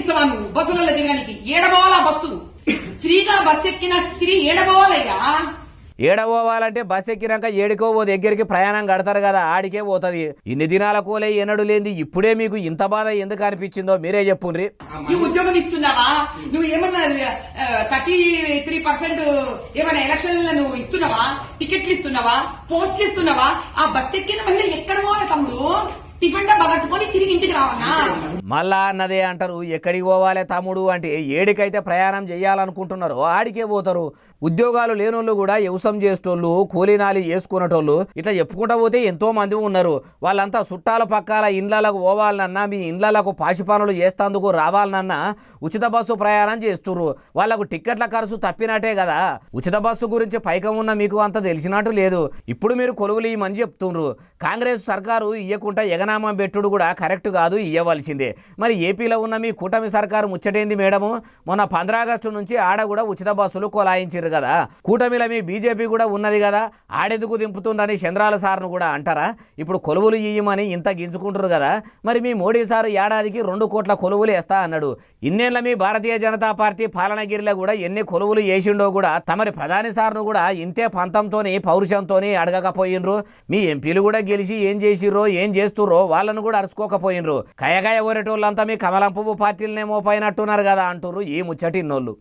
టికెట్లు ఇస్తావా నువ్వు బస్సులలో దిగడానికి? ఏడబోవాలా బస్సు? ఫ్రీగా బస్సు ఎక్కిన స్త్రీ ఏడబోవాలయ్యా. ఏడబోవాలంటే బస్ ఎక్కినాక ఏడికో ఓ దగ్గరికి ప్రయాణం కడతారు కదా, ఆడికే పోతుంది. ఇన్ని దినాల కోలే ఎన్నడు లేని ఇప్పుడే మీకు ఇంత బాధ ఎందుకు అనిపించిందో మీరే చెప్పుండ్రి. నువ్వు ఉద్యోగం ఇస్తున్నావా? నువ్వు ఏమన్నా 33% ఏమైనా ఎలక్షన్లలో నువ్వు ఇస్తున్నావా? టికెట్లు ఇస్తున్నావా? పోస్టులు ఇస్తున్నావా? ఆ బస్ ఎక్కిన మహిళ ఎక్కడ పోవాలి తమ్ముడు? టిఫిన్ డబ్బా కట్టుకొని తిరిగి ఇంటికి రావాలా? మళ్ళా అన్నదే అంటారు. ఎక్కడికి పోవాలి తమ్ముడు అంటే ఏడికైతే ప్రయాణం చేయాలనుకుంటున్నారో ఆడికే పోతారు. ఉద్యోగాలు లేనోళ్ళు కూడా వ్యవసాయం చేసేటోళ్ళు, కూలీనాలి చేసుకునేటోళ్ళు ఇట్లా చెప్పుకుంటా పోతే ఎంతో మంది ఉన్నారు. వాళ్ళంతా చుట్టాల పక్కాల ఇండ్లకు పోవాలన్నా, మీ ఇండ్లకు పాసి పనులు చేస్తేందుకు రావాలన్నా ఉచిత బస్సు ప్రయాణం చేస్తుర్రు. వాళ్ళకు టిక్కెట్ల ఖర్చు తప్పినట్టే కదా. ఉచిత బస్సు గురించి పైకం ఉన్న మీకు అంత తెలిసినట్టు లేదు. ఇప్పుడు మీరు కొలువులు ఇవ్వమని చెప్తుండ్రు. కాంగ్రెస్ సర్కారు ఇయ్యకుండా ఎగనామం పెట్టుడు కూడా కరెక్ట్ కాదు, ఇయ్యవలసిందే. మరి ఏపీలో ఉన్న మీ కూటమి సర్కారు ముచ్చటేంది మేడము? మొన్న 15 ఆగస్టు నుంచి ఆడ కూడా ఉచిత బస్సులు కొలాయించారు కదా. కూటమిలో మీ బీజేపీ కూడా ఉన్నది కదా, ఆడెందుకు దింపుతుండని చంద్రాల సార్ను కూడా అంటారా? ఇప్పుడు కొలువులు ఇయ్యమని ఇంత గింజుకుంటారు కదా. మరి మీ మోడీ సారు ఏడాదికి 2 కోట్ల కొలువులు వేస్తా అన్నాడు. ఇన్నేళ్ల మీ భారతీయ జనతా పార్టీ పాలనగిరిలో కూడా ఎన్ని కొలువులు వేసిండో కూడా తమరి ప్రధాని సార్ను కూడా ఇంతే పంతంతోని పౌరుషంతోని అడగకపోయినరు. మీ ఎంపీలు కూడా గెలిచి ఏం చేసిర్రో ఏం చేస్తుర్రో వాళ్ళను కూడా అరుచుకోకపోయినరు. కయగాయ ఓరేటోళ్ళంతా మీ కమలం పువ్వు పార్టీలనే మోపైనట్టున్నారు కదా అంటుర్రు ఈ ముచ్చటిన్నోళ్ళు.